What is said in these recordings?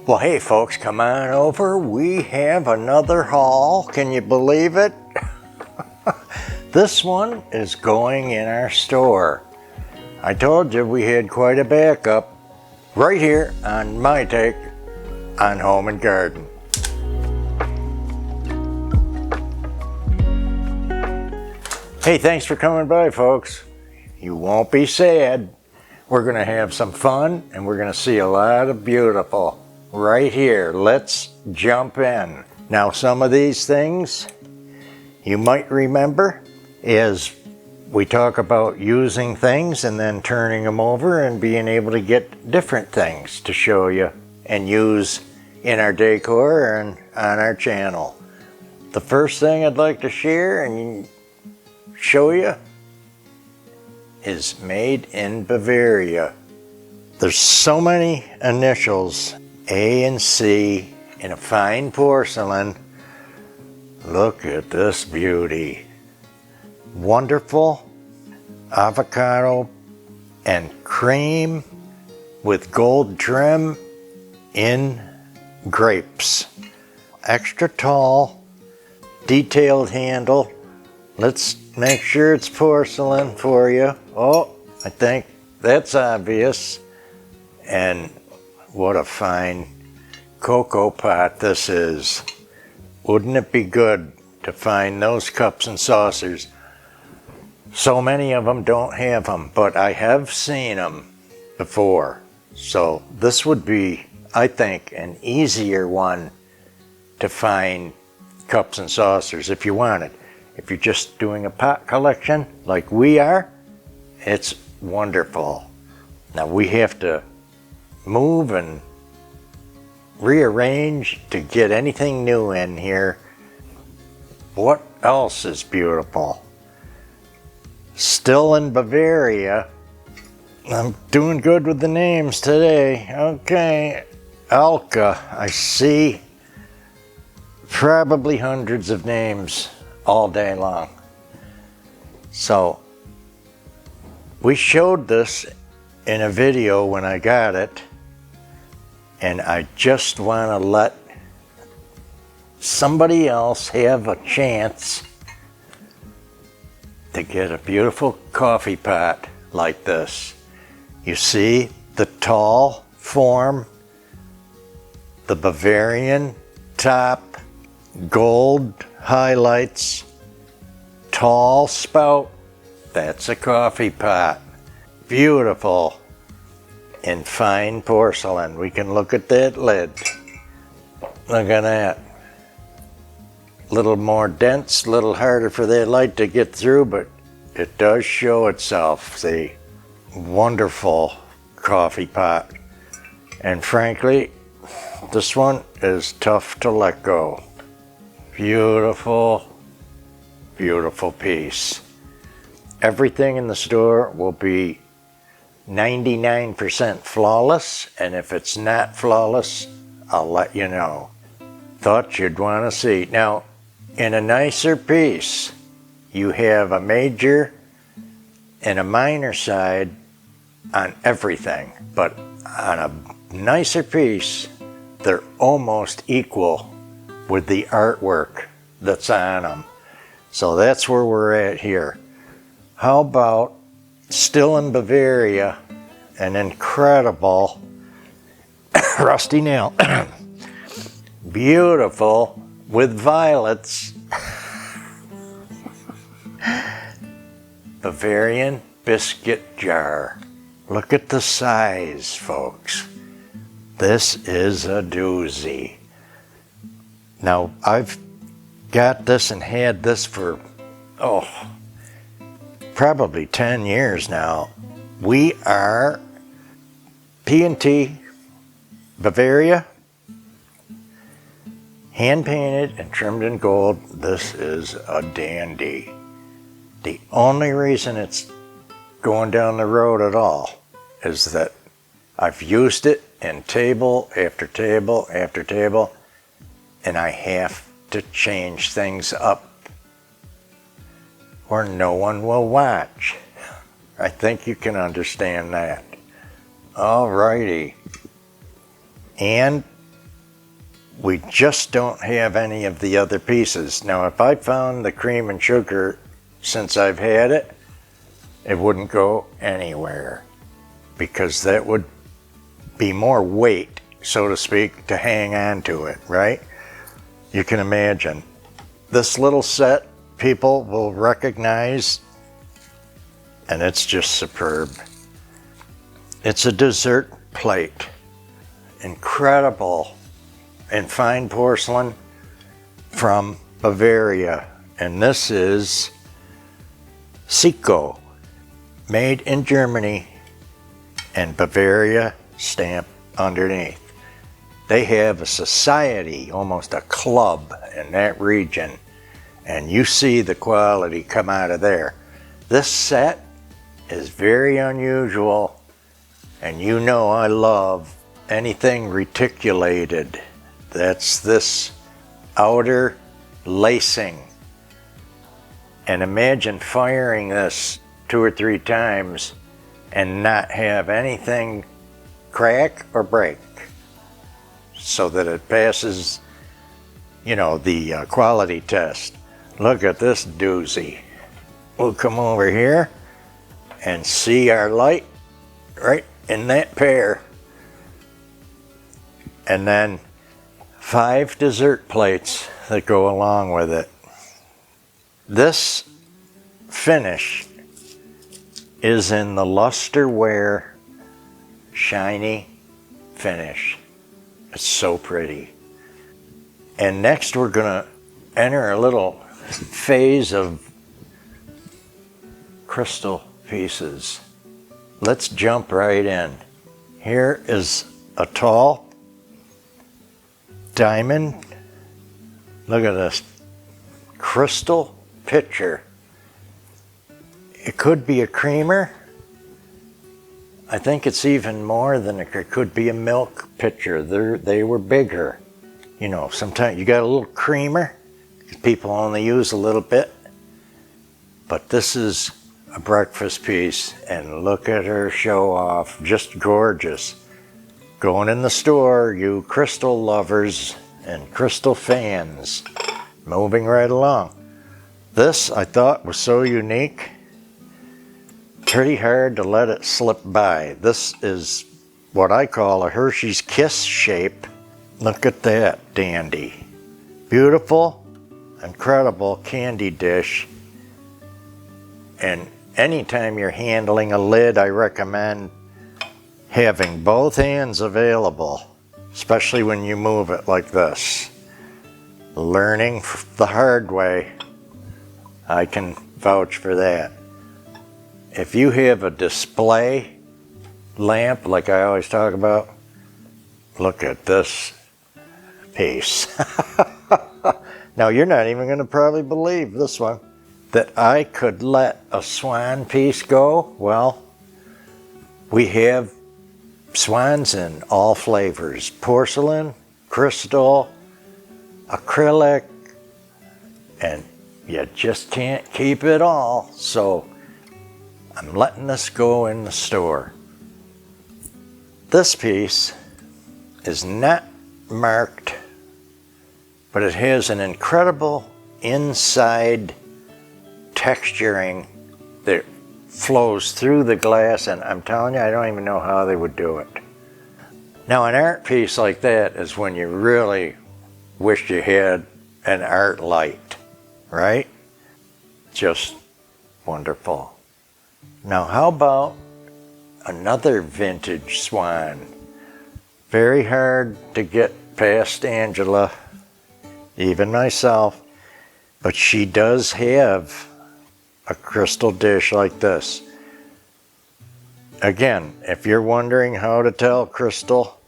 Well, hey folks, come on over. We have another haul. Can you believe it? This one is going in our store. I told you we had quite a backup right here on my take on home and garden. Hey, thanks for coming by, folks. You won't be sad. We're gonna have some fun and we're gonna see a lot of beautiful right here. Let's jump in. Now, some of these things you might remember is we talk about using things and then turning them over and being able to get different things to show you and use in our decor and on our channel. The first thing I'd like to share and show you is made in Bavaria. There's so many initials, A and C, in a fine porcelain. Look at this beauty. Wonderful avocado and cream with gold trim in grapes. Extra tall, detailed handle. Let's make sure it's porcelain for you. Oh, I think that's obvious. And what a fine cocoa pot this is. Wouldn't it be good to find those cups and saucers? So many of them don't have them, but I have seen them before. So this would be, I think, an easier one to find cups and saucers if you wanted. If you're just doing a pot collection like we are, it's wonderful. Now we have to move and rearrange to get anything new in here. What else is beautiful? Still in Bavaria. I'm doing good with the names today. Okay, Alka. I see probably hundreds of names all day long. So we showed this in a video when I got it, and I just want to let somebody else have a chance to get a beautiful coffee pot like this. You see the tall form, the Bavarian top, gold highlights, tall spout. That's a coffee pot. Beautiful in fine porcelain. We can look at that lid. Look at that. Little more dense, little harder for that light to get through, but it does show itself. See, wonderful coffee pot. And frankly, this one is tough to let go. Beautiful, beautiful piece. Everything in the store will be 99% flawless, and if it's not flawless, I'll let you know. Thought you'd want to see. Now, in a nicer piece, you have a major and a minor side on everything, but on a nicer piece, they're almost equal with the artwork that's on them. So that's where we're at here. How about, still in Bavaria, an incredible rusty nail. Beautiful with violets. Bavarian biscuit jar. Look at the size, folks. This is a doozy. Now, I've got this and had this for, probably 10 years now. We are P&T Bavaria, hand painted and trimmed in gold. This is a dandy. The only reason it's going down the road at all is that I've used it in table after table after table, and I have to change things up or no one will watch. I think you can understand that. Alrighty. And We just don't have any of the other pieces. Now, if I found the cream and sugar since I've had it, it wouldn't go anywhere because that would be more weight, so to speak, to hang on to it, right? You can imagine. This little set people will recognize, and it's just superb. It's a dessert plate. Incredible and fine porcelain from Bavaria. And this is Deco, made in Germany, and Bavaria stamp underneath. They have a society, almost a club in that region, and you see the quality come out of there. This set is very unusual, and you know I love anything reticulated. That's this outer lacing. And imagine firing this 2 or 3 times and not have anything crack or break, so that it passes, you know, the quality test. Look at this doozy. We'll come over here and see our light right in that pair. And then 5 dessert plates that go along with it. This finish is in the lusterware shiny finish. It's so pretty. And next we're gonna enter a little phase of crystal pieces. Let's jump right in. Here is a tall diamond. Look at this crystal pitcher. It could be a creamer. I think it's even more than it could be a milk pitcher. They were bigger. You know, sometimes you got a little creamer. People only use a little bit. But this is a breakfast piece, and look at her show off. Just gorgeous. Going in the store, you crystal lovers and crystal fans. Moving right along. This I thought was so unique. Pretty hard to let it slip by. This is what I call a Hershey's Kiss shape. Look at that dandy. Beautiful, incredible candy dish. And anytime you're handling a lid, I recommend having both hands available, especially when you move it like this. Learning the hard way, I can vouch for that. If you have a display lamp, like I always talk about, look at this piece. Now you're not even going to probably believe this one, that I could let a swan piece go. Well, we have swans in all flavors: porcelain, crystal, acrylic, and you just can't keep it all. So I'm letting this go in the store. This piece is not marked, but it has an incredible inside texturing that flows through the glass, and I'm telling you, I don't even know how they would do it. Now, an art piece like that is when you really wish you had an art light, right? Just wonderful. Now, how about another vintage swan? Very hard to get past Angela, even myself, but she does have a crystal dish like this. Again, if you're wondering how to tell crystal,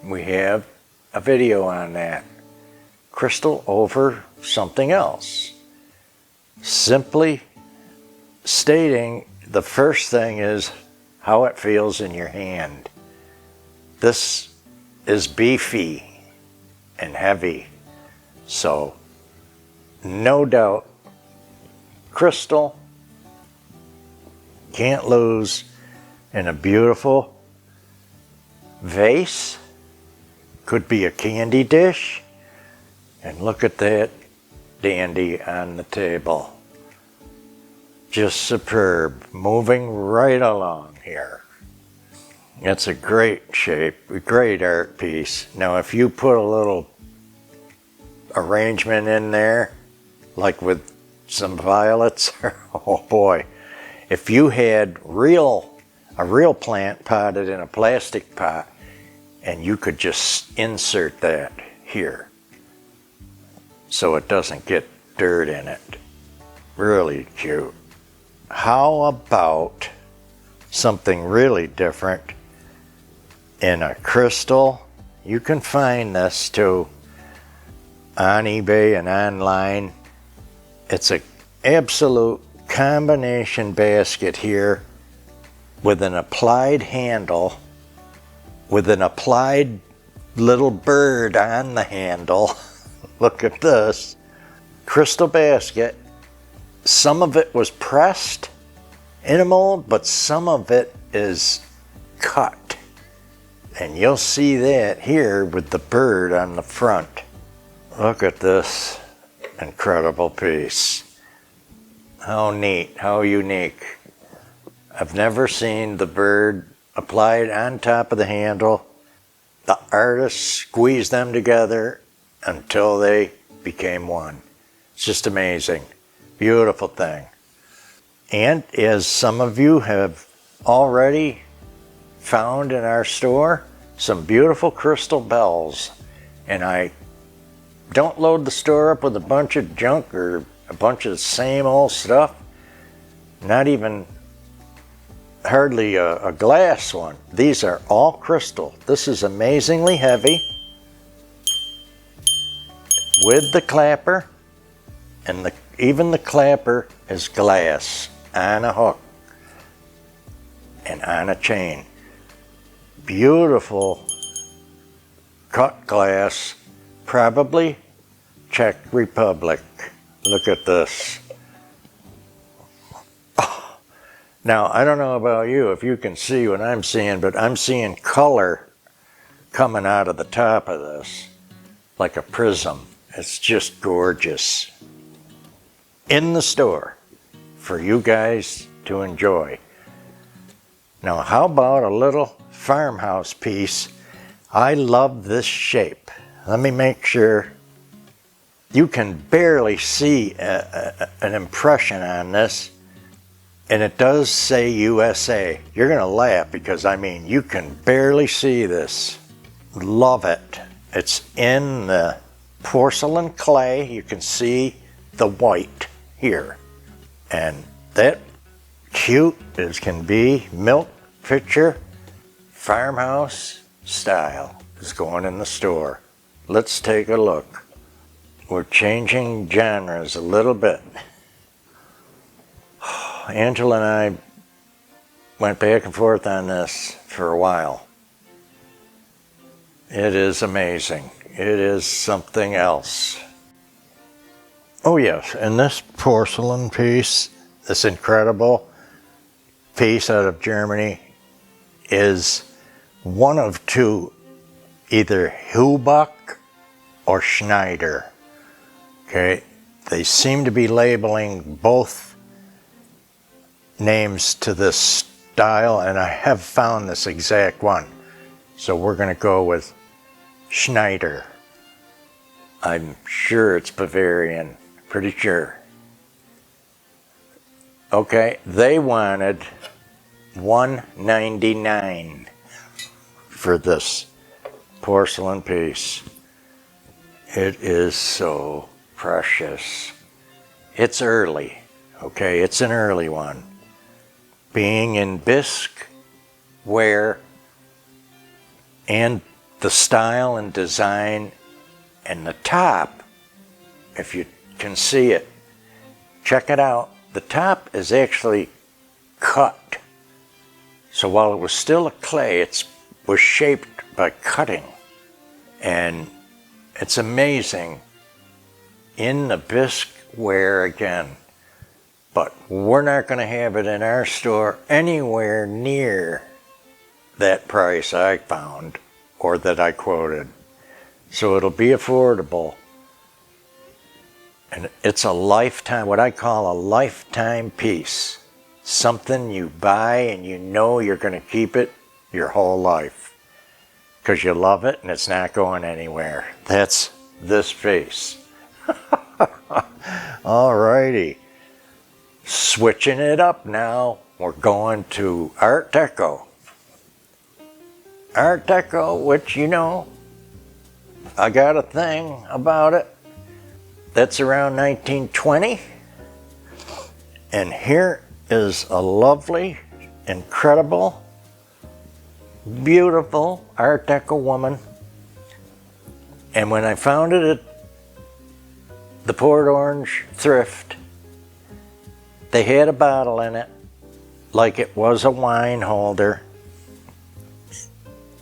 we have a video on that. Crystal over something else. Simply stating, the first thing is how it feels in your hand. This is beefy and heavy, so no doubt crystal can't lose in a beautiful vase Could be a candy dish. And look at that dandy on the table. Just superb, moving right along here. It's a great shape, a great art piece. Now if you put a little arrangement in there, like with some violets, oh boy. If you had a real plant potted in a plastic pot, and you could just insert that here so it doesn't get dirt in it. Really cute. How about something really different in a crystal? You can find this too on eBay and online. It's an absolute combination basket here with an applied handle, with an applied little bird on the handle. Look at this. Crystal basket. Some of it was pressed in a mold, but some of it is cut. And you'll see that here with the bird on the front. Look at this incredible piece. How neat, how unique. I've never seen the bird applied on top of the handle. The artist squeezed them together until they became one. It's just amazing. Beautiful thing. And as some of you have already found in our store, some beautiful crystal bells. And I don't load the store up with a bunch of junk or a bunch of the same old stuff. Not even hardly a glass one. These are all crystal. This is amazingly heavy with the clapper, and even the clapper is glass on a hook and on a chain. Beautiful cut glass, probably Czech Republic. Look at this. Oh. Now, I don't know about you, if you can see what I'm seeing, but I'm seeing color coming out of the top of this, like a prism. It's just gorgeous. In the store for you guys to enjoy. Now, how about a little farmhouse piece? I love this shape. Let me make sure. You can barely see an impression on this, and it does say USA. You're gonna laugh because, I mean, you can barely see this. Love it. It's in the porcelain clay. You can see the white here. And that cute as can be, milk pitcher, farmhouse style is going in the store. Let's take a look. We're changing genres a little bit. Angela and I went back and forth on this for a while. It is amazing. It is something else. Oh yes, and this porcelain piece, this incredible piece out of Germany, is one of two, either Hubach or Schneider. Okay, they seem to be labeling both names to this style, and I have found this exact one. So we're going to go with Schneider. I'm sure it's Bavarian, pretty sure. Okay, they wanted $199 for this porcelain piece. It is so precious. It's early, okay, it's an early one. Being in bisque ware, and the style and design, and the top, if you can see it, check it out. The top is actually cut. So while it was still a clay, it was shaped by cutting. And it's amazing in the bisque ware again. But we're not going to have it in our store anywhere near that price I found or that I quoted. so it'll be affordable. And it's a lifetime, what I call a lifetime piece. Something you buy and you know you're going to keep it your whole life because you love it and it's not going anywhere. That's this piece. Alrighty. Switching it up now, we're going to Art Deco. Art Deco, which you know, I got a thing about it. That's around 1920. And here is a lovely, incredible, beautiful Art Deco woman. And when I found it at the Port Orange Thrift, they had a bottle in it like it was a wine holder.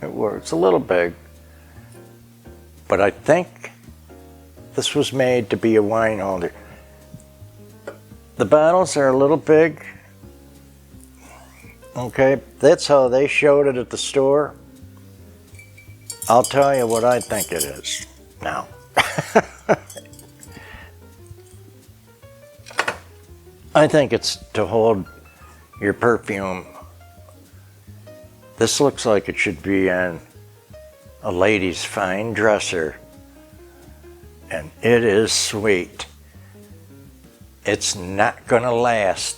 It's a little big, but I think this was made to be a wine holder. The bottles are a little big. Okay, that's how they showed it at the store. I'll tell you what I think it is now. I think it's to hold your perfume. This looks like it should be on a lady's fine dresser. And it is sweet. It's not gonna last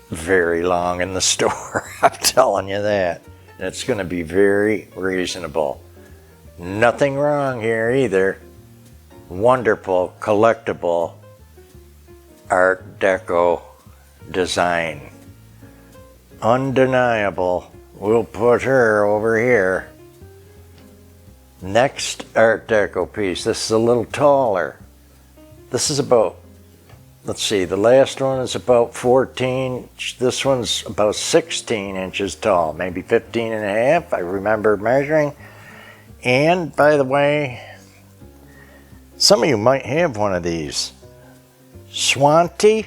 very long in the store, I'm telling you that. And it's gonna be very reasonable. Nothing wrong here either. Wonderful, collectible Art Deco design. Undeniable. We'll put her over here. Next Art Deco piece. This is a little taller. This is about, let's see, the last one is about 14. This one's about 16 inches tall, maybe 15 and a half. I remember measuring. And by the way, some of you might have one of these. Swanty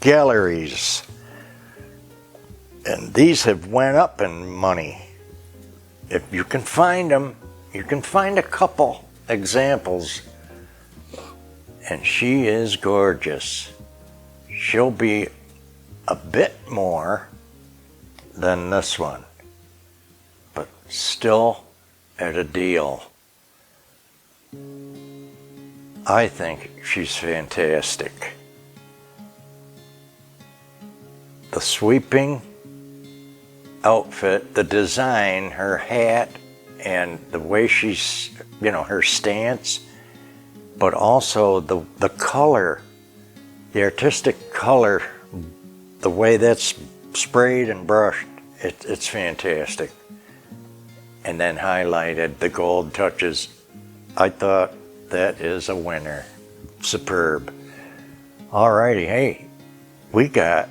Galleries. And these have went up in money. If you can find them, you can find a couple examples. And she is gorgeous. She'll be a bit more than this one, but still at a deal. I think she's fantastic. The sweeping outfit, the design, her hat, and the way she's, her stance, but also the color, the artistic color, the way that's sprayed and brushed, it's fantastic. And then highlighted, the gold touches. I thought that is a winner. Superb. Alrighty, hey, we got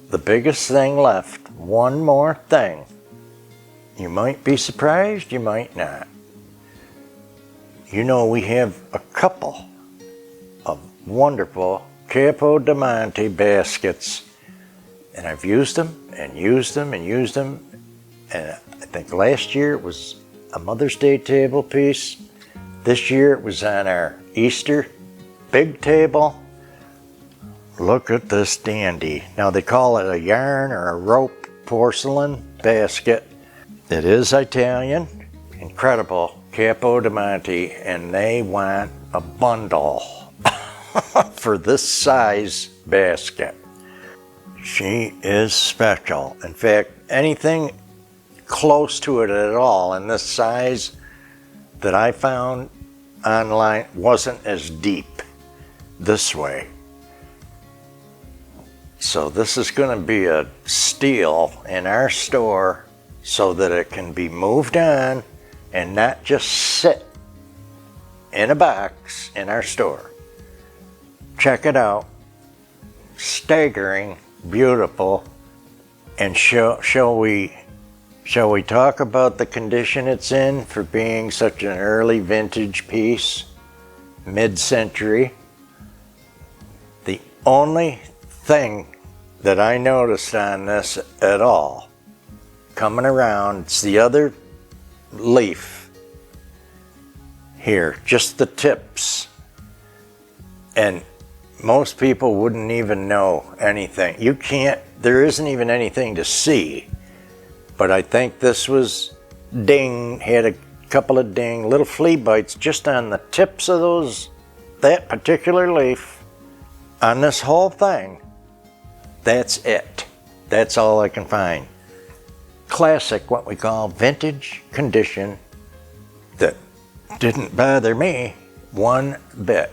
the biggest thing left. One more thing. You might be surprised, you might not. We have a couple of wonderful Capo di Monte baskets, and I've used them and used them and used them. And I think last year it was a Mother's Day table piece. This year it was on our Easter big table. Look at this dandy. Now they call it a yarn or a rope porcelain basket. It is Italian, incredible, Capo di Monte, and they want a bundle for this size basket. She is special. In fact, anything close to it at all in this size that I found online wasn't as deep this way. So this is going to be a steal in our store so that it can be moved on and not just sit in a box in our store. Check it out. Staggering, beautiful. And shall we talk about the condition it's in for being such an early vintage piece, mid-century? The only thing that I noticed on this at all, coming around, it's the other leaf. here, just the tips. And most people wouldn't even know anything. You can't, there isn't even anything to see. But I think this was ding, had a couple of ding, little flea bites just on the tips of those, that particular leaf. On this whole thing, that's it. That's all I can find. Classic, what we call vintage condition, that didn't bother me one bit.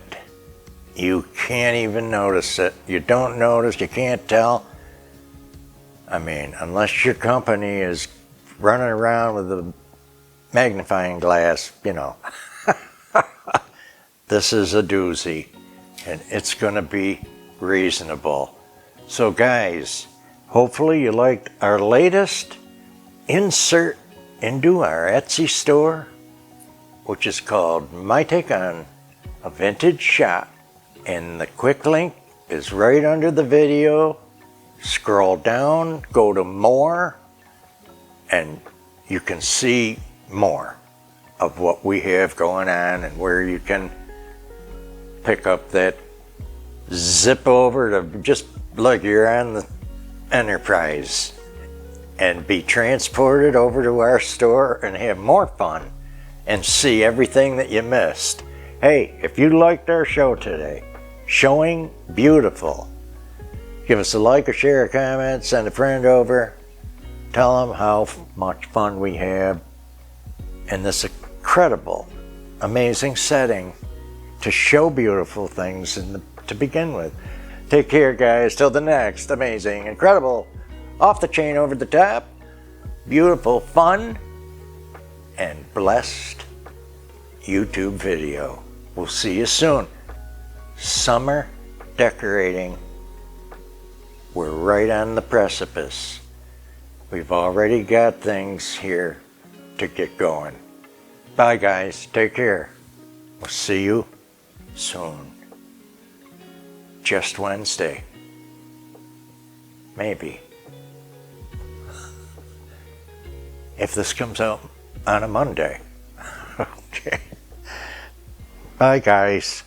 You can't even notice it. You don't notice, you can't tell. I mean, unless your company is running around with a magnifying glass, you know. This is a doozy, and it's gonna be reasonable. So guys, hopefully you liked our latest insert into our Etsy store, which is called My Take on a Vintage Shop. And the quick link is right under the video. Scroll down, go to more, and you can see more of what we have going on and where you can pick up that zip over to just like you're on the Enterprise and be transported over to our store and have more fun and see everything that you missed. Hey, if you liked our show today, Showing Beautiful, give us a like or share a comment, send a friend over, tell them how much fun we have in this incredible, amazing setting to show beautiful things to begin with. Take care, guys. Till the next amazing, incredible, off the chain, over the top, beautiful, fun, and blessed YouTube video. We'll see you soon. Summer decorating. We're right on the precipice. We've already got things here to get going. Bye, guys. Take care. We'll see you soon. Just Wednesday. Maybe. If this comes out on a Monday. Okay. Bye, guys.